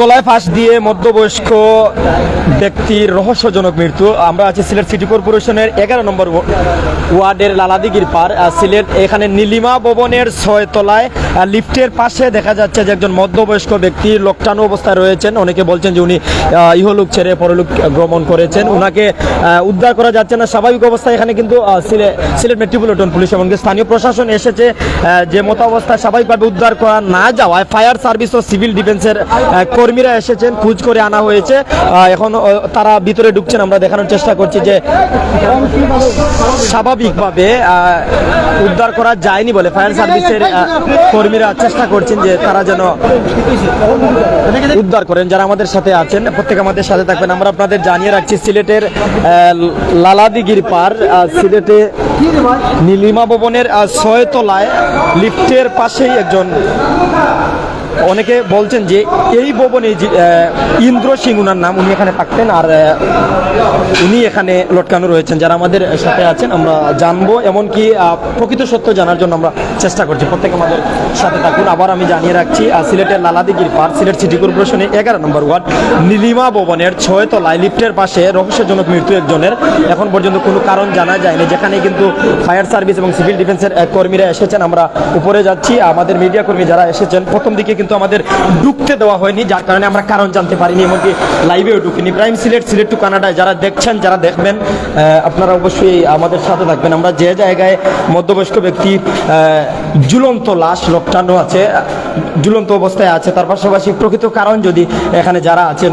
গলায় ফাঁস দিয়ে মধ্যবয়স্ক ব্যক্তির রহস্যজনক মৃত্যু। আমরা আছি সিলেট সিটি কর্পোরেশনের 11 নম্বর ওয়ার্ডের লালাদিগির পার সিলেট। এখানে নীলিমা ভবনের 6 তলায় লিফটের পাশে দেখা যাচ্ছে যে একজন মধ্যবয়স্ক ব্যক্তি লকটানো অবস্থায় রয়েছেন। অনেকে বলছেন যে উনি ইহলোক ছেড়ে পরলোক গমন করেছেন, ওনাকে উদ্ধার করা যাচ্ছে না। স্বাভাবিক অবস্থায় এখানে কিন্তু সিলেট মেট্রোপলিটন পুলিশ এবং স্থানীয় প্রশাসন এসেছে, যে মতো অবস্থায় স্বাভাবিকভাবে উদ্ধার করা না যাওয়ায় ফায়ার সার্ভিস ও সিভিল ডিফেন্সের কর্মীরা এসেছেন, খোঁজ করে আনা হয়েছে। এখন তারা ভিতরে ঢুকছেন। আমরা দেখানোর চেষ্টা করছি যে স্বাভাবিকভাবে উদ্ধার করা যায়নি বলে ফায়ার সার্ভিসের কর্মীরা চেষ্টা করছেন যে তারা যেন উদ্ধার করেন। যারা আমাদের সাথে আছেন প্রত্যেকে আমাদের সাথে থাকবেন। আমরা আপনাদের জানিয়ে রাখছি সিলেটের লালাদিগির পার সিলেটে নীলিমা ভবনের 6 তলায় লিফটের পাশেই একজন, অনেকে বলছেন যে এই ভবনে ইন্দ্র সিং উনার নাম, উনি এখানে থাকতেন আর উনি এখানে লটকানো রয়েছেন। যারা আমাদের সাথে আছেন আমরা জানবো, এমনকি প্রকৃত সত্য জানার জন্য আমরা চেষ্টা করছি। প্রত্যেকে আমাদের সাথে থাকুন। আবার আমি জানিয়ে রাখছি সিলেটের লালাদিগির পার সিলেট সিটি কর্পোরেশনের 11 নম্বর ওয়ার্ড নীলিমা ভবনের 6 তলায় লিফটের পাশে রহস্যজনক মৃত্যু একজনের। এখন পর্যন্ত কোনো কারণ জানা যায়নি, যেখানে কিন্তু ফায়ার সার্ভিস এবং সিভিল ডিফেন্সের কর্মীরা এসেছেন। আমরা উপরে যাচ্ছি। আমাদের মিডিয়া কর্মী যারা এসেছেন প্রথম দিকে কিন্তু আমাদের ঢুকতে দেওয়া হয়নি, যার কারণে আমরা কারণ জানতে পারিনি, এমনকি লাইভেও ঢুকিনি। প্রাইম সিলেট টু কানাডায় যারা দেখছেন, যারা দেখবেন, আপনারা অবশ্যই আমাদের সাথে থাকবেন। আমরা যে জায়গায় মধ্যবয়স্ক ব্যক্তি ঝুলন্ত লাশ লকটানো আছে, ঝুলন্ত অবস্থায় আছে, তার পাশাপাশি প্রকৃত কারণ যদি এখানে যারা আছেন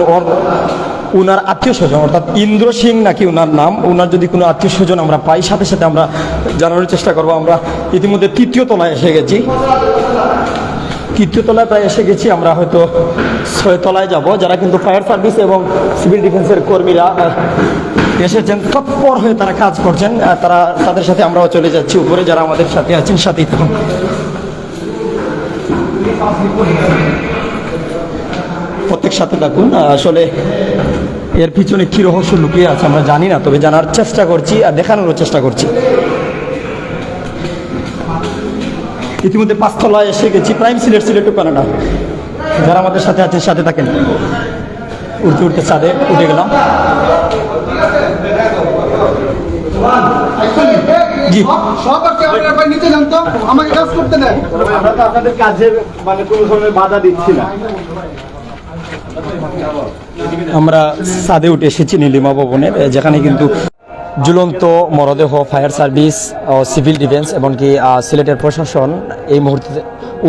উনার আত্মীয় স্বজন, অর্থাৎ ইন্দ্র সিং নাকি উনার নাম, উনার যদি কোনো আত্মীয় স্বজন আমরা পাই সাথে সাথে আমরা জানানোর চেষ্টা করবো। আমরা ইতিমধ্যে 3য় তলায় এসে গেছি, 3য় তলায় প্রায় এসে গেছি। আমরা হয়তো 6 তলায় যাব। যারা কিন্তু ফায়ার সার্ভিস এবং সিভিল ডিফেন্সের কর্মীরা এসেছেন, তৎপর হয়ে তারা কাজ করছেন, তাদের সাথে আমরাও চলে যাচ্ছি উপরে। যারা আমাদের সাথে আছেন সাথেই থাকুন। প্রত্যেক সাথে থাকুন। আসলে এর পিছনে কি রহস্য লুকিয়ে আছে আমরা জানি না, তবে জানার চেষ্টা করছি আর দেখানোরও চেষ্টা করছি। ইতিমধ্যে 5 তলায় এসে গেছি, প্রাইম সিলেট টু কানাডা। যারা আমাদের সাথে আছেন সাথে থাকেন। উঠতে উঠতে ছাদে উঠে গেলাম। জি, আমাকে কাজ করতে দেয়। আমরা তো আপনাদের কাজের মানে কোনো ধরনের বাধা দিচ্ছি না। আমরা ছাদে উঠে এসেছি নীলিমা ভবনের, যেখানে কিন্তু ঝুলন্ত মরদেহ ফায়ার সার্ভিস ও সিভিল ডিফেন্স এমনকি সিলেটের প্রশাসন এই মুহূর্তে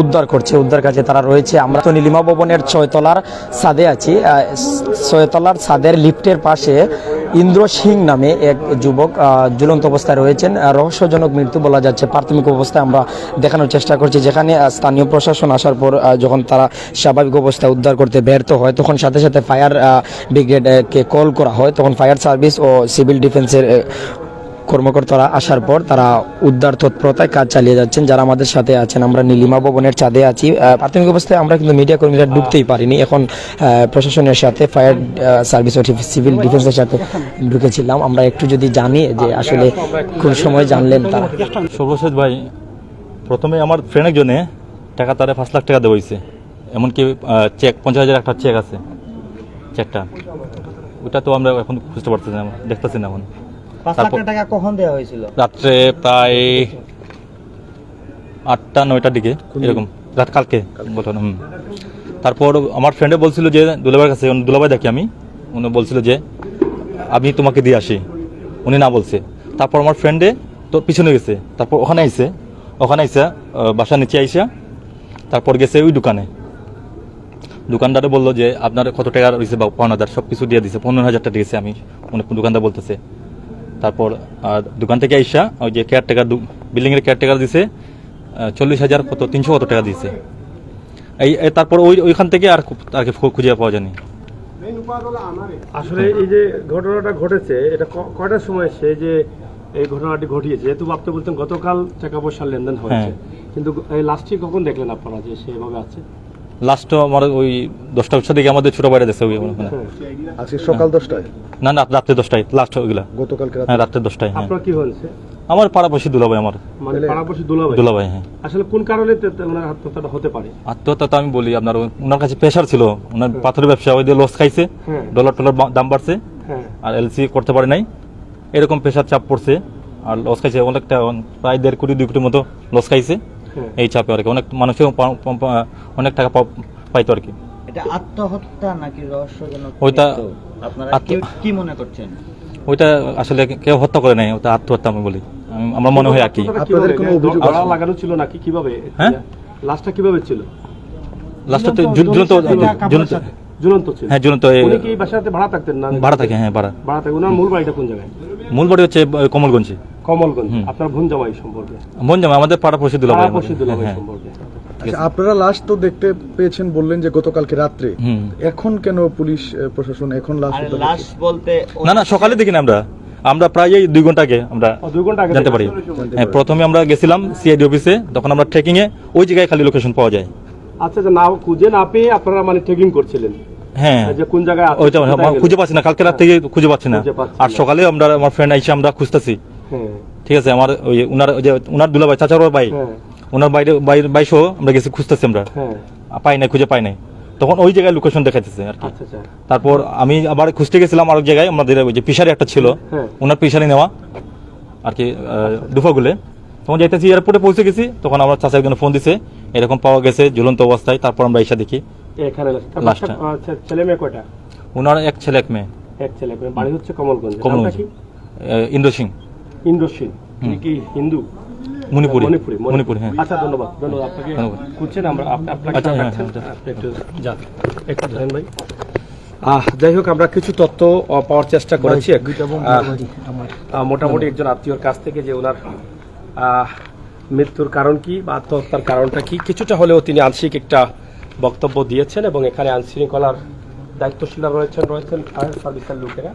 উদ্ধার করছে, উদ্ধার কাজে তারা রয়েছে। আমরা তো নীলিমা ভবনের 6 তলার ছাদে আছি। 6 তলার ছাদের লিফটের পাশে ইন্দ্র সিং নামে এক যুবক ঝুলন্ত অবস্থায় রয়েছেন। রহস্যজনক মৃত্যু বলা যাচ্ছে। প্রাথমিক অবস্থায় আমরা দেখানোর চেষ্টা করছি, যেখানে স্থানীয় প্রশাসন আসার পর যখন তারা স্বাভাবিক অবস্থায় উদ্ধার করতে ব্যর্থ হয়, তখন সাথে সাথে ফায়ার ব্রিগেডকে কল করা হয়। তখন ফায়ার সার্ভিস ও সিভিল ডিফেন্সের কর্মকর্তারা আসার পর তারা উদ্ধার তৎপরতায় কাজ চালিয়ে যাচ্ছেন। যারা আমাদের সাথে আছেন, আমরা নীলিমা ভবনের ছাদে আছি। প্রাথমিক অবস্থায় আমরা কিন্তু মিডিয়া কর্মীরা ঢুকতেই পারিনি। এখন প্রশাসনের সাথে ফায়ার সার্ভিস ও সিভিল ডিফেন্সের সাথে ঢুকেছিলাম। আমরা একটু যদি জানি যে আসলে কোন সময় জানলেন তারা। সর্বশেষ ভাই, প্রথমে আমার ফ্রেন্ড একজনে টাকা তারা 5 লাখ টাকা দেওয়া হয়েছে, এমনকি চেক 50,000 একটা চেক আছে, চেকটা ওটা তো আমরা এখন বুঝতে পারতেছি না, দেখতেছি না। এখন 5 লাখ টাকা কখন দেওয়া হয়েছিল? রাত্রে প্রায় 8টা-9টার দিকে এরকম, রাত কালকে বললাম। তারপর আমার ফ্রেন্ডে বলছিল যে দুলাভাইয়ের কাছে, দুলাভাই দেখি আমি, উনি বলছিল যে আমি তোমাকে দিয়ে আসি, উনি না বলছে। তারপর আমার ফ্রেন্ডে তো পিছনে গেছে, তারপর ওখানে আইসে বাসার নিচে আইসা তারপর গেছে ওই দোকানদারে বললো যে আপনার কত টাকা রয়েছে বা পাওনাদার সব কিছু দিয়ে দিছে, 15,000 টাকা দিয়েছে আমি, দোকানদার বলতেছে। তারপর দোকান থেকে আইসা ওই যে কেয়ারটেকার, বিল্ডিংয়ের কেয়ারটেকার দিছে 40,000 কত 300 কত টাকা দিয়েছে। তারপর ওইখান থেকে আর খুঁজে পাওয়া যায়নি। আসলে এই যে ঘটনাটা ঘটেছে, এটা কয়টার সময় সে যে এই ঘটনাটি ঘটিয়েছে, যেহেতু আপনি বলতেন গতকাল টাকা পয়সার লেনদেন হয়েছে, কিন্তু এই লাস্টে কখন দেখলেন আপনারা যে সে এভাবে আছে? লাস্ট আমার ওই 10টা দিকে আমাদের ছোট বাইরে দেখছে। আজকে সকাল 10টায়? না, রাত্রে 10টায় লাস্ট ওইগুলা। গতকালকে রাত্রে 10টায়। আপনার কি হয়েছে? আমার পাড়াপড়শি দুলাভাই আমার মানে পাড়াপড়শি দুলাভাই? দুলাভাই, হ্যাঁ। আসলে কোন কারণে ওনার আত্মহত্যাটা হতে পারে? আত্মহত্যা তো আমি বলি আপনার ওনার কাছে প্রেশার ছিল, ওনার পাথরের ব্যবসা, ওই দিয়ে লস খাইছে, হ্যাঁ। ডলার দাম বাড়ছে, হ্যাঁ। আর এলসি করতে পারে নাই, এরকম প্রেশার চাপ পড়ছে, আর লস খাইছে অনেকটা, প্রায় 1.5 কোটি 2 কোটির মতো লস খাইছে। হ্যাঁ। এই চাপে আর কি অনেক মানুষের অনেক টাকা পাইতো আর কি। এটা আত্মহত্যা নাকি রহস্যজনক ওইটা- মৃত্যু? আপনারা আত্ম- কি মনে করছেন? ওইটা আসলে কেউ হত্যা করে নাই, ওটা আত্মহত্যা আমি বলি, আমার মনে হয় আর কি। আপনাদের কোনো অভিযোগ লাগানো ছিল নাকি? কিভাবে হ্যাঁ? লাশটা কিভাবে ছিল? লাস্টে ঝুলন্ত ছিল? হ্যাঁ, ঝুলন্ত। উনি কি এই বাসাতে ভাড়া থাকতেন না? ভাড়া থাকে, হ্যাঁ, ভাড়া। ভাড়া থাকে। ওনার মূল বাড়িটা কোন জায়গায়? মূল বাড়ি হচ্ছে কমলগঞ্জে। কমলগঞ্জ। আপনার বোন জামাই সম্পর্কে? বোন জামাই, আমাদের পাড়াপড়শি দুলাভাই। পাড়াপড়শি দুলাভাই হ্যাঁ। সম্পর্কে। আচ্ছা, আপনারা লাশ তো দেখতে পেয়েছেন, বললেন যে গতকালকে রাত্রে। হুম। এখন কেন পুলিশ প্রশাসন এখন লাশ আর উদ্ধার লাশ করছে? বলতে না না, সকালে দেখি না আমরা প্রায় এই 2 ঘন্টা আগে আমরা 2 ঘন্টা আগে জানতে পারি। হ্যাঁ, প্রথমে আমরা গেছিলাম সিআইডি অফিসে, তখন আমরা ট্রেকিং এ ওই জায়গায় খালি লোকেশন পাওয়া যায়। আচ্ছা, না খুঁজে না পেয়ে আপনারা মানে ট্রেকিং করছিলেন? হ্যাঁ, যে কোন জায়গায় আছে ওইটা কোথায় গেলেন? খুঁজে পাচ্ছি না, কালকে রাত থেকে খুঁজে পাচ্ছি না। খুঁজে পাচ্ছি আর না। সকালে আমার ফ্রেন্ড আইসা আমরা খুঁজতেছি। হ্যাঁ। ঠিক আছে, আমার ওই উনার দুলাভাই, চাচার ভাই, হ্যাঁ। ওনার বাইশও আমরা গেছি, খুঁজতেছি আমরা, হ্যাঁ। পাই নাই, খুঁজে পাই নাই। তখন ওই জায়গায় লোকেশন দেখাইতেছে আর কি। আচ্ছা আচ্ছা। তারপর আমি আবার খুঁজতে গেছিলাম আরেক জায়গায়, আমাদের ওই যে পিসারি একটা ছিল, হ্যাঁ। ওনার পিসারি নেওয়া আর কি, দুফাগুলে। তখন যাইতেছি, এয়ারপোর্টে পৌঁছে গেছি, তখন আমার চাচা একজন ফোন দিছে, এরকম পাওয়া গেছে ঝুলন্ত অবস্থায়। তারপর আমরা এসে দেখি এখানে লাশটা। আচ্ছা, ছেলে মেয়ে কয়টা? ওনার এক ছেলে এক মেয়ে। এক ছেলে মেয়ে। বাড়ি হচ্ছে কমলগঞ্জ। কমলগঞ্জ। নামটা কি? ইন্দ্র সিং। ইন্দ্রসিন। তিনি কি হিন্দু? মণিপুরি। মণিপুরি। হ্যাঁ। আচ্ছা, ধন্যবাদ আপনাকে। ধন্যবাদ। খুঁজছেন, আমরা আপনাকে আচ্ছা, হ্যাঁ, রাখছেন। হ্যাঁ, আপনি একটু যান, একটু ধরেন ভাই। যাই হোক, আমরা কিছু তথ্য পাওয়ার চেষ্টা করেছি। মোটামুটি একজন আত্মীয়র কাছ থেকে যে ওনার মৃত্যুর কারণ কি বা আত্মহত্যার কারণটা কি, কিছুটা হলেও তিনি আংশিক একটা বক্তব্য দিয়েছেন। এবং এখানে আইন শৃঙ্খলার দায়িত্বশীলরা রয়েছেন ফায়ার সার্ভিসের লোকেরা।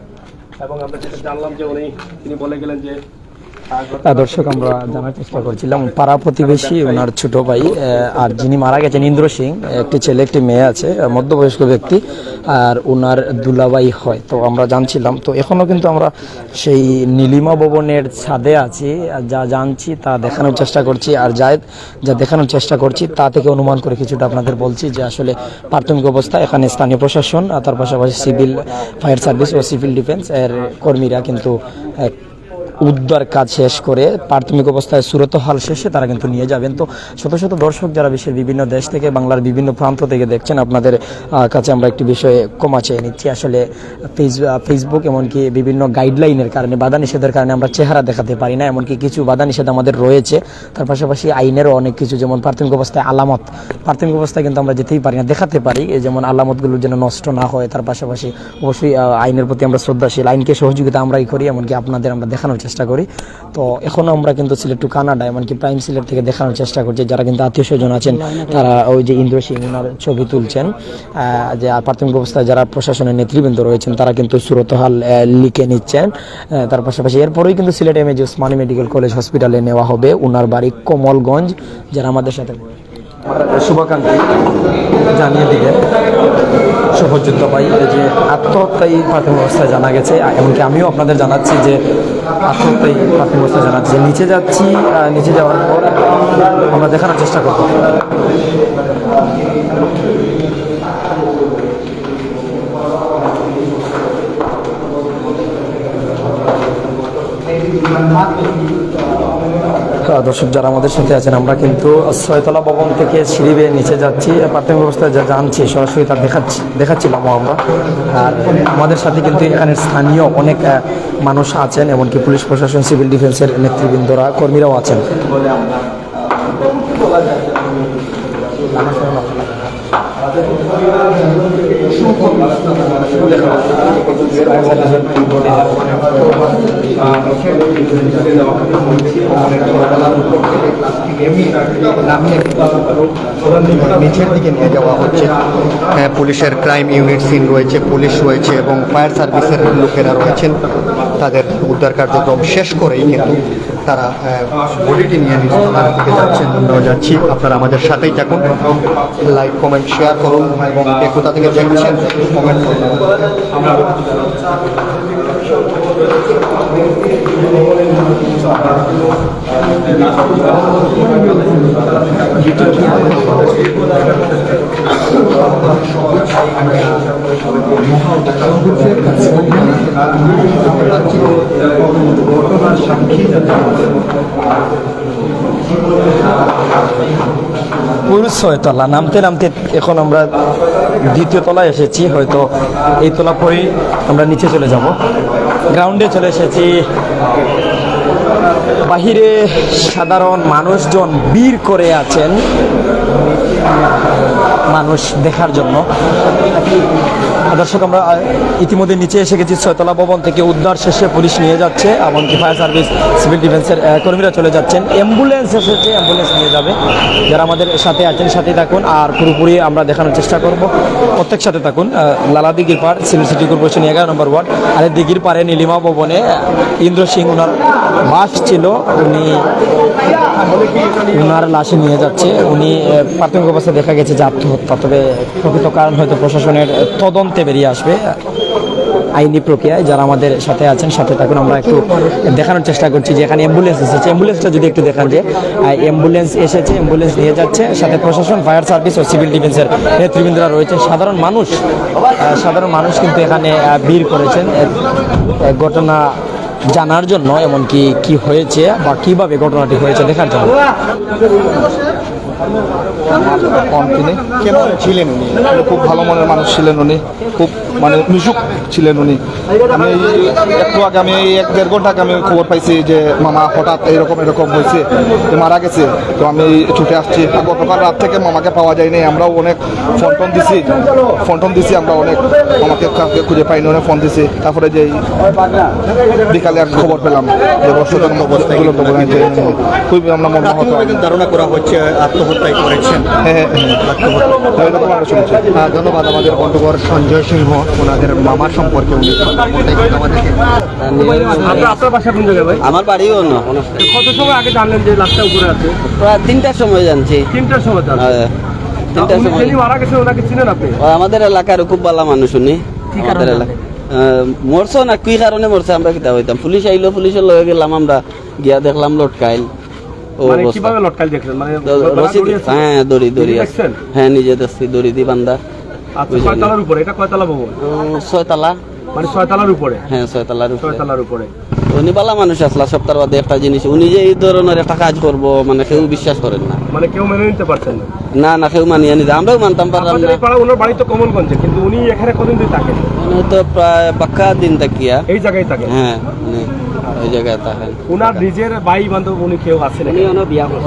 এবং আমরা যেটা জানলাম যে তিনি বলে গেলেন যে দর্শক, আমরা জানার চেষ্টা করছিলাম পাড়া প্রতিবেশী ওনার ছোট ভাই, আর যিনি মারা গেছেন ইন্দ্র সিং, একটি ছেলে একটি মেয়ে আছে, মধ্যবয়স্ক ব্যক্তি, আর ওনার দুলাভাই হয়। তো আমরা জানছিলাম, তো এখনো কিন্তু আমরা সেই নীলিমা ভবনের ছাদে আছি, যা জানছি তা দেখানোর চেষ্টা করছি, আর যা দেখানোর চেষ্টা করছি তা থেকে অনুমান করে কিছুটা আপনাদের বলছি যে আসলে প্রাথমিক অবস্থা এখানে স্থানীয় প্রশাসন আর তার পাশাপাশি সিভিল ফায়ার সার্ভিস ও সিভিল ডিফেন্স এর কর্মীরা কিন্তু উদ্ধার কাজ শেষ করে প্রাথমিক অবস্থায় সুরতহাল শেষে তারা কিন্তু নিয়ে যাবেন। তো শত শত দর্শক যারা বিশ্বের বিভিন্ন দেশ থেকে, বাংলার বিভিন্ন প্রান্ত থেকে দেখছেন, আপনাদের কাছে আমরা একটি বিষয়ে ক্ষমা চেয়ে নিচ্ছি। আসলে ফেসবুক এমনকি বিভিন্ন গাইডলাইনের কারণে, বাধা নিষেধের কারণে আমরা চেহারা দেখাতে পারি না। এমনকি কিছু বাধা নিষেধ আমাদের রয়েছে, তার পাশাপাশি আইনেরও অনেক কিছু, যেমন প্রাথমিক অবস্থায় আলামত, প্রাথমিক অবস্থায় কিন্তু আমরা যেতেই পারি না, দেখাতে পারি, যেমন আলামতগুলো যেন নষ্ট না হয়। তার পাশাপাশি অবশ্যই আইনের প্রতি আমরা শ্রদ্ধাশীল, আইনকে সহযোগিতা আমরাই করি, এমনকি আপনাদের আমরা দেখানোর চেষ্টা করি। তো এখনো আমরা কিন্তু সিলেট টু কানাডা, এমনকি প্রাইম সিলেট থেকে দেখানোর চেষ্টা করছি। যারা কিন্তু আত্মীয় স্বজন আছেন তারা ওই যে ইন্দ্র সিং ওনার ছবি তুলছেন, যে প্রাথমিক অবস্থায় যারা প্রশাসনের নেতৃবৃন্দ রয়েছেন তারা কিন্তু সুরতহাল লিখে নিচ্ছেন। তার পাশাপাশি এরপরেই কিন্তু Sylhet MAG Osmani medical college হসপিটালে নেওয়া হবে। ওনার বাড়ি কমলগঞ্জ। যারা আমাদের সাথে শুভাকাঙ্ক্ষী জানিয়ে দিলেন সহযোদ্ধা ভাই যে আত্মহত্যাই প্রাথমিক অবস্থায় জানা গেছে, এমনকি আমিও আপনাদের জানাচ্ছি যে আত্মহত্যাই প্রাথমিক অবস্থায় জানাচ্ছি। নিচে যাচ্ছি, নিচে যাওয়ার পর আমরা দেখানোর চেষ্টা করব। দর্শক যারা আমাদের সাথে আছেন, আমরা কিন্তু 6তলা ভবন থেকে সিঁড়ি বেয়ে নিচে যাচ্ছি। প্রাথমিক অবস্থায় যা জানছি সরাসরি তা দেখাচ্ছিলাম আমরা। আর আমাদের সাথে কিন্তু এখানে স্থানীয় অনেক মানুষ আছেন, এমনকি পুলিশ প্রশাসন, সিভিল ডিফেন্সের নেতৃবৃন্দরা, কর্মীরাও আছেন। নিচের দিকে নিয়ে যাওয়া হচ্ছে। পুলিশের ক্রাইম ইউনিট সিন রয়েছে, পুলিশ রয়েছে এবং ফায়ার সার্ভিসের লোকেরা রয়েছেন। তাদের উদ্ধার কার্যক্রম শেষ করেই কিন্তু তারা বডিটি নিয়ে নিচতলার দিকে যাচ্ছেন। আমরাও যাচ্ছি, আপনারা আমাদের সাথেই থাকুন, লাইক কমেন্ট শেয়ার করুন এবং কে কোথা থেকে দেখছেন কমেন্ট করুন। পুরো 6 তলা নামতে নামতে এখন আমরা দ্বিতীয় তলায় এসেছি, হয়তো এই তলা পরেই আমরা নিচে চলে যাব। গ্রাউন্ডে চলে এসেছি, বাহিরে সাধারণ মানুষজন ভিড় করে আছেন মানুষ দেখার জন্য। দর্শক, আমরা ইতিমধ্যে নিচে এসে গেছি। 6 তলা ভবন থেকে উদ্ধার শেষে পুলিশ নিয়ে যাচ্ছে, এমনকি ফায়ার সার্ভিস, সিভিল ডিফেন্সের কর্মীরা চলে যাচ্ছেন। অ্যাম্বুলেন্স এসেছে, অ্যাম্বুলেন্স নিয়ে যাবে। যারা আমাদের সাথে আছেন সাথে থাকুন, আর পুরোপুরি আমরা দেখানোর চেষ্টা করব। প্রত্যেক সাথে থাকুন। লালা দিঘির পাড়, সিভিল সিটি কর্পোরেশন 11 নম্বর ওয়ার্ড। আর দিঘির পাড়ে নীলিমা ভবনে ইন্দ্র সিং ওনার বাস ছিল, উনি ওনার লাশে নিয়ে যাচ্ছে। উনি প্রাথমিক অবস্থায় দেখা গেছে যে আত্মহত্যা, তবে প্রকৃত কারণ হয়তো প্রশাসনের তদন্তে বেরিয়ে আসবে আইনি প্রক্রিয়ায়। যারা আমাদের সাথে আছেন সাথে থাকুন, আমরা একটু দেখানোর চেষ্টা করছি যে এখানে অ্যাম্বুলেন্স এসেছে। অ্যাম্বুলেন্সটা যদি একটু দেখান, যে অ্যাম্বুলেন্স এসেছে, অ্যাম্বুলেন্স নিয়ে যাচ্ছে। সাথে প্রশাসন, ফায়ার সার্ভিস ও সিভিল ডিফেন্সের নেতৃবৃন্দরা রয়েছে। সাধারণ মানুষ কিন্তু এখানে ভিড় করেছেন ঘটনা জানার জন্য, এমনকি কি হয়েছে বা কিভাবে ঘটনাটি হয়েছে দেখার জন্য। তিনি কেমন ছিলেন? উনি খুব ভালো মনের মানুষ ছিলেন, উনি খুব মিশুক ছিলেন উনি। আমি একটু আগে, আমি 1-1.5 ঘন্টা আগে আমি খবর পাইছি যে মামা হঠাৎ এরকম হয়েছে, মারা গেছে। তো আমি ছুটে আসছি। গতকাল রাত থেকে মামাকে পাওয়া যায়নি। আমরাও অনেক ফোন দিছি, আমরা অনেক মামাকে খুঁজে পাইনি, অনেক ফোন দিছি। তারপরে যে বিকালে আর খবর পেলাম যে বর্ষজন্ম খুবই আমরা মর্মাহত। ধারণা করা হচ্ছে আত্মহত্যাই করেছেন। ধন্যবাদ আমাদের বন্ধুবর সঞ্জয় সিংহ, ওনাদের মামার সম্পর্কে উনি আপনার বাসা কোন জায়গায় ভাই? আমার বাড়িও না। কত সময় আগে জানলেন যে লাশটা উপরে আছে? প্রায় 3টার সময় জানছি। 3টার সময় জানলেন? 3টার সময়। যিনি মারা গেছেন ওনাকে চিনেন আপনি? আমাদের এলাকার খুব ভালো মানুষ উনি। আমাদের এলাকা মরছো না কি কারণে মরছে আমরা কিতা হইতাম। পুলিশ আইলো, পুলিশের লয়ে গেলাম, আমরা গিয়া দেখলাম লটকাইল। মানে কিভাবে লটকাইল দেখলেন? মানে হ্যাঁ, দড়ি দেখছেন? হ্যাঁ, নিজে দেখছি, দড়ি দিয়ে বান্ধা। আচ্ছা, কয় তলার উপরে? এটা কয় তলা ভবন? 6 তলা। মানে 6 তলার উপরে? হ্যাঁ, 6 তলার উপরে। 6 তলার উপরে। উনি ভালো মানুষ আসলা। সপ্তাহ বাদে একটা জিনিস, উনি যে এই ধরনের একটা কাজ করবো মানে কেউ বিশ্বাস করেন না। মানে কেউ মেনে নিতে পারছেন না? না, কেউ মানিয়ে নিতে। আমরাও মানতাম পারলাম আপনাদের না। এই পাড়া, ওনার বাড়ি তো কমলগঞ্জে, কিন্তু উনি এখানে কতদিন ধরে থাকেন? উনি তো প্রায় পাক্কা দিন থাকিয়া এই জায়গায় থাকেন? হ্যাঁ, উনি ওই জায়গায় থাকেন। ওনার নিজের ভাই বান্ধব উনি কেউ আছেন?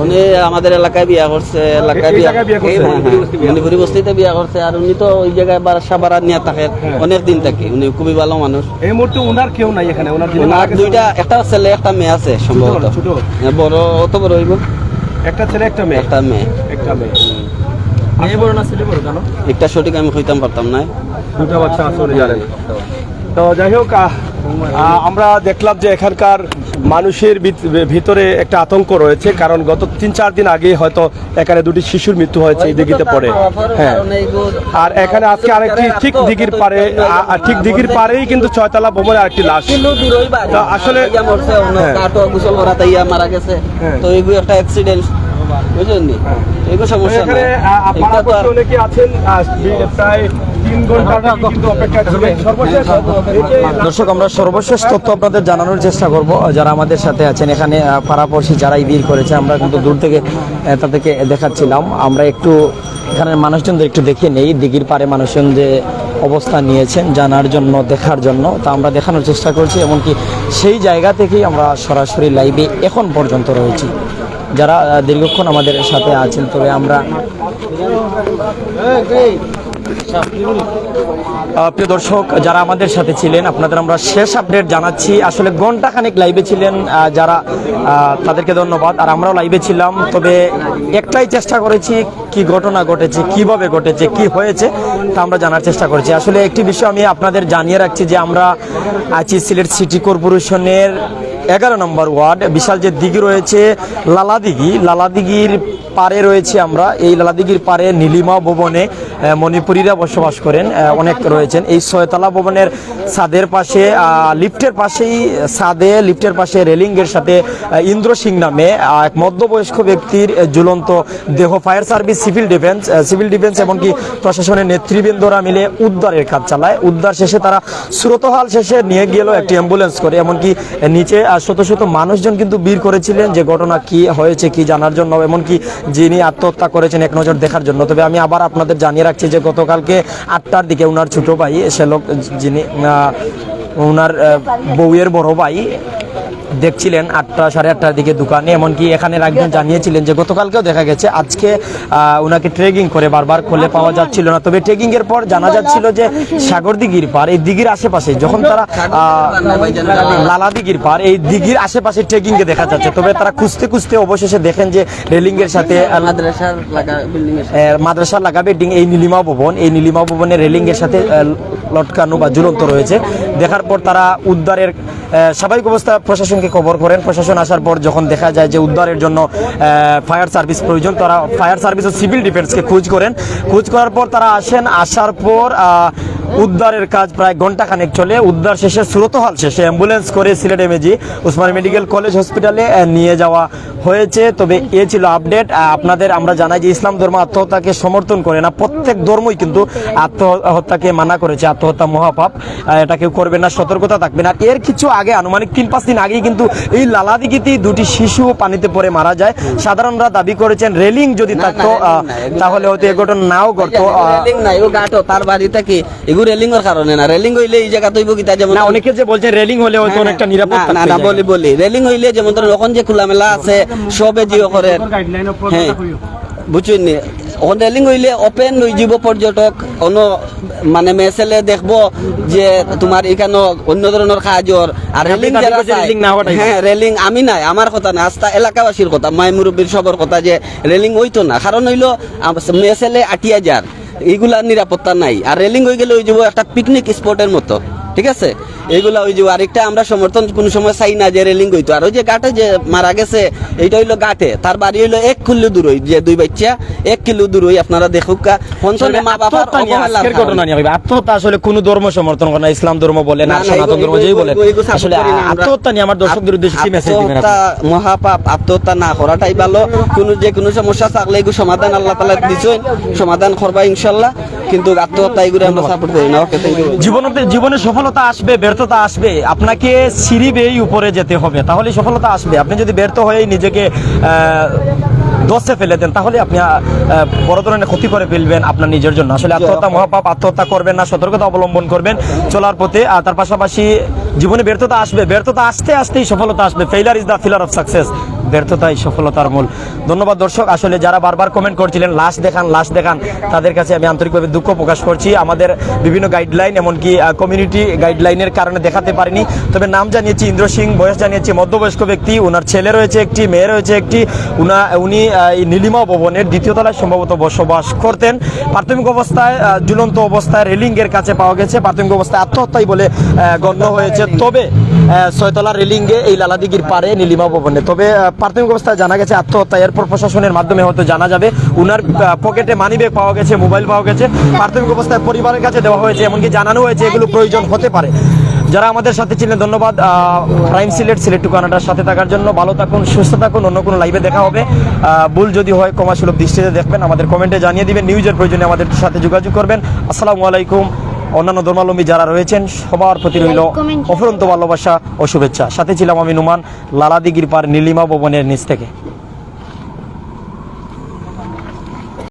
উনি আমাদের এলাকায় বিয়া করছে, এলাকায় এই বিয়া জায়গায় বিয়া করছে? মণিপুরি বস্তিতে বিয়া করছে। আর উনি তো ওই জায়গায় বাসা ভাড়া নিয়ে থাকেন, অনেক দিন থাকি। উনি খুবই ভালো মানুষ। এই মুহূর্তে ওনার কেউ নাই এখানে? ওনার ওনার 2টা, একটা ছেলে একটা মেয়ে আছে সম্ভবত। ছোট? হ্যাঁ, বড়, অত বড় হইব। একটা ছেলে একটা মেয়ে? একটা মেয়ে। একটা মেয়ে। মেয়ে বড় না ছেলে বড়? কেন? একটা সঠিক আমি কইতাম পারতাম না। 2টা বাচ্চা আছে উনি জানেন। তো যাই হোক, আমরা দেখলাম যে এখানকার মানুষের ভিতরে একটা আতঙ্ক রয়েছে, কারণ গত 3-4 দিন আগে হয়তো এখানে 2টি শিশুর মৃত্যু হয়েছে এই দিঘিতে পড়ে। হ্যাঁ, আর এখানে আজকে আরেকটি ঠিক দিঘির পাড়েই কিন্তু 6 তলা ভবনের আরেকটি লাশ। তো আসলে গোসল করা মারা গেছে। তো এইগুলো একটা অ্যাক্সিডেন্ট, বুঝলেন? এইগুলো সমস্যা এখানে অনেকে আছেন প্রায় 3 ঘন্টা কিন্তু অপেক্ষা ছিলেন। দর্শক, আমরা সর্বশেষ তথ্য আপনাদের জানানোর চেষ্টা করব। যারা আমাদের সাথে আছেন এখানে পাড়াপড়শি যারাই ভিড় করেছে, আমরা কিন্তু দূর থেকে তাদেরকে দেখাচ্ছিলাম। আমরা একটু এখানের মানুষজনদের একটু দেখে নেই, দিঘির পাড়ে মানুষজন যে অবস্থান নিয়েছেন জানার জন্য, দেখার জন্য। তা আমরা দেখানোর চেষ্টা করছি, এমনকি সেই জায়গা থেকেই আমরা সরাসরি লাইভে এখন পর্যন্ত রয়েছি। যারা দীর্ঘক্ষণ আমাদের সাথে আছেন, তবে আমরা প্রিয় দর্শক যারা আমাদের সাথে ছিলেন, আপনাদের আমরা শেষ আপডেট জানাচ্ছি। আসলে ঘন্টাখানেক লাইভে ছিলেন যারা, তাদেরকে ধন্যবাদ। আর আমরাও লাইভে ছিলাম, তবে একটাই চেষ্টা করেছি কি ঘটনা ঘটেছে, কিভাবে ঘটেছে, কি হয়েছে তা আমরা জানার চেষ্টা করেছি। আসলে একটি বিষয় আমি আপনাদের জানিয়ে রাখছি যে আমরা আছি সিলেট সিটি কর্পোরেশনের 11 নম্বর ওয়ার্ড। বিশাল যে দিঘি রয়েছে লালাদিঘির পারে রয়েছে আমরা। এই লালাদিঘির পারে নীলিমা ভবনে মণিপুরীরা বসবাস করেন, অনেক রয়েছেন। এই 6 তলা ভবনের ছাদের পাশে লিফটের পাশেই লিফটের পাশে রেলিংয়ের সাথে ইন্দ্র সিং নামে এক মধ্যবয়স্ক ব্যক্তির ঝুলন্ত দেহ ফায়ার সার্ভিস, সিভিল ডিফেন্স এমনকি প্রশাসনের নেতৃবৃন্দরা মিলে উদ্ধারের কাজ চালায়। উদ্ধার শেষে তারা সুরতহাল শেষে নিয়ে গেল একটি অ্যাম্বুলেন্স করে, এমনকি নিচে শত শত মানুষজন কিন্তু ভিড় করেছিলেন যে ঘটনা কি হয়েছে কি জানার জন্য, এমনকি যিনি আত্মহত্যা করেছেন এক নজর দেখার জন্য। তবে আমি আবার আপনাদের জানিয়ে রাখছি যে গতকালকে 8টার দিকে ওনার ছোট ভাই, সে লোক যিনি ওনার বউয়ের বড় ভাই দেখছিলেন 8টা সাড়ে 8টার দিকে দোকানে, এমনকি এখানে একজন জানিয়েছিলেন যে গতকালকেও দেখা গেছে আজকে ওনাকে ট্রেকিং করে বারবার খুলে পাওয়া যাচ্ছিল না। তবে ট্রেকিং এর পর জানা যাচ্ছিল যে সাগর দিঘির পার, এই দিঘির আশেপাশে যখন তারা লালা দিঘির পার, এই দিঘির আশেপাশে ট্রেকিং এ দেখা যাচ্ছে। তবে তারা খুঁজতে খুঁজতে অবশেষে দেখেন যে রেলিং এর সাথে মাদ্রাসার লাগা বিল্ডিং, এই নীলিমা ভবনের রেলিং এর সাথে লটকানো বা ঝুলন্ত রয়েছে। দেখার পর তারা উদ্ধারের স্বাভাবিক অবস্থা প্রশাসনকে খবর করেন। প্রশাসন আসার পর যখন দেখা যায় যে উদ্ধারের জন্য ফায়ার সার্ভিস প্রয়োজন, তারা ফায়ার সার্ভিস ও সিভিল ডিফেন্সকে খোঁজ করার পর তারা আসার পর উদ্ধারের কাজ প্রায় ঘন্টাখানেক চলে। উদ্ধার শেষে সুরতহাল শেষে অ্যাম্বুলেন্স করে Sylhet MAG Osmani medical college হসপিটালে নিয়ে যাওয়া হয়েছে। তবে এ ছিল আপডেট আপনাদের। আমরা জানাই যে ইসলাম ধর্ম আত্মহত্যাকে সমর্থন করে না, প্রত্যেক ধর্মই কিন্তু আত্মহত্যাকে মানা করেছে। আত্মহত্যা মহাপাপ, এটা কেউ করবেন না, সতর্কতা থাকবেন। আর এর কিছু আগে আনুমানিক 3-5 দিন আগেই কিন্তু এই লালাদিঘিতেই 2টি শিশু পানিতে পড়ে মারা যায়। সাধারণরা দাবি করেছেন রেলিং যদি থাকতো তাহলে হয়তো এই ঘটনা নাও ঘটতো। রেলিং নাই, ও গাটো তার বাড়ি থেকে এগুলো রেলিং এর কারণে না। রেলিং হইলে এই জায়গা তৈব কিতা, যেমন অনেকে যে বলছেন রেলিং হলে হয়তো অনেকটা নিরাপদ থাকতো। না বলি রেলিং হইলে যেমন ধরেন ওখান যে খোলামেলা আছে সবে জিও করে, হ্যাঁ বুঝছেন নি, ওখানে রেলিং হইলে ওপেন হয়ে যাব, পর্যটক অন্য মানে মেসেলে দেখবো যে তোমার এখানে অন্য ধরনের কাজর। আর রেলিং যারা হ্যাঁ রেলিং আমি নাই, আমার কথা না, আস্থা এলাকাবাসীর কথা, মাই মুরব্বীর সবার কথা যে রেলিং হইতো না। কারণ হইলো মেসেলে 80,000 এইগুলা নিরাপত্তা নাই। আর রেলিং হয়ে গেলে ওই যাব একটা পিকনিক স্পটের মতো, ঠিক আছে, এইগুলা ওই যে আরেকটা আমরা সমর্থন কোন সময় চাই না যে রেলিং হইতো। আর ওই যে গাটে যে মারা গেছে এইটা হইলো গাটে, তার বাড়ি হইলো 1 কিলো দূর, যে 2 বাচ্চা 1 কিলো দূর, আপনারা দেখুক মা বাবার ঘটনা নিয়ে আত্মহত্যা আসলে কোন ধর্ম সমর্থন করে না, ইসলাম ধর্ম বলে না, সনাতন ধর্ম যেই বলে, আসলে আত্মহত্যা নিয়ে আমার দর্শকদের উদ্দেশ্যে কি মেসেজ দিবেন? মহাপাপ, আত্মহত্যা না করাটাই ভালো। কোনো সমস্যা থাকলে এগুলো সমাধান আল্লাহ তাআলা দিছেন, সমাধান করবা ইনশাআল্লাহ, কিন্তু আত্মহত্যা এগুলো আমরা সাপোর্ট করি না। ওকে, জীবনে সফলতা আসবে, ব্যর্থতা আসবে, আপনাকে সিঁড়ি বেয়েই উপরে যেতে হবে, তাহলে সফলতা আসবে। আপনি যদি ব্যর্থ হয়ে নিজেকে দোষে ফেলে দেন তাহলে আপনি বড় ধরনের ক্ষতি করে ফেলবেন আপনার নিজের জন্য। আসলে আত্মহত্যা মহাপাপ, আত্মহত্যা করবেন না, সতর্কতা অবলম্বন করবেন চলার পথে। আর তার পাশাপাশি জীবনে ব্যর্থতা আসবে, ব্যর্থতা আসতেই সফলতা আসবে। Failure is the pillar of success, ব্যর্থতাই সফলতার মূল। ধন্যবাদ দর্শক। আসলে যারা বারবার কমেন্ট করছিলেন লাশ দেখান, তাদের কাছে আমি আন্তরিকভাবে দুঃখ প্রকাশ করছি। আমাদের বিভিন্ন গাইডলাইন, এমনকি কমিউনিটি গাইডলাইনের কারণে দেখাতে পারিনি। তবে নাম জানিয়েছি ইন্দ্র সিং, বয়স জানিয়েছি মধ্যবয়স্ক ব্যক্তি, ওনার ছেলে রয়েছে একটি, মেয়ে রয়েছে একটি। উনি এই নীলিমা ভবনের 2য় তলায় সম্ভবত বসবাস করতেন। প্রাথমিক অবস্থায় ঝুলন্ত অবস্থায় রেলিং এর কাছে পাওয়া গেছে। প্রাথমিক অবস্থায় আত্মহত্যাই বলে গণ্য হয়েছে। তবে 6 তলার রেলিং এ এই লালাদিঘির পারে নীলিমা ভবনে, তবে প্রাথমিক অবস্থায় জানা গেছে আত্মহত্যা। এরপর প্রশাসনের মাধ্যমে হয়তো জানা যাবে। উনার পকেটে মানিব্যাগ পাওয়া গেছে, মোবাইল পাওয়া গেছে, প্রাথমিক অবস্থায় পরিবারের কাছে দেওয়া হয়েছে, এমনকি জানানো হয়েছে এগুলো প্রয়োজন হতে পারে। যারা আমাদের সাথে ছিলেন ধন্যবাদ। প্রাইম সিলেট টু কানাডার সাথে থাকার জন্য। ভালো থাকুন, সুস্থ থাকুন। অন্য কোনো লাইভে দেখা হবে। ভুল যদি হয় ক্ষমাসুলভ দৃষ্টিতে দেখবেন, আমাদের কমেন্টে জানিয়ে দিবেন। নিউজের প্রয়োজনে আমাদের সাথে যোগাযোগ করবেন। আসসালামু আলাইকুম। অন্যান্য ধর্মাবলম্বী যারা রয়েছেন সবার প্রতি রইল অফুরন্ত ভালোবাসা ও শুভেচ্ছা। সাথে ছিলাম আমি নুমান, লালাদিঘির পার নীলিমা ভবনের নিচ থেকে।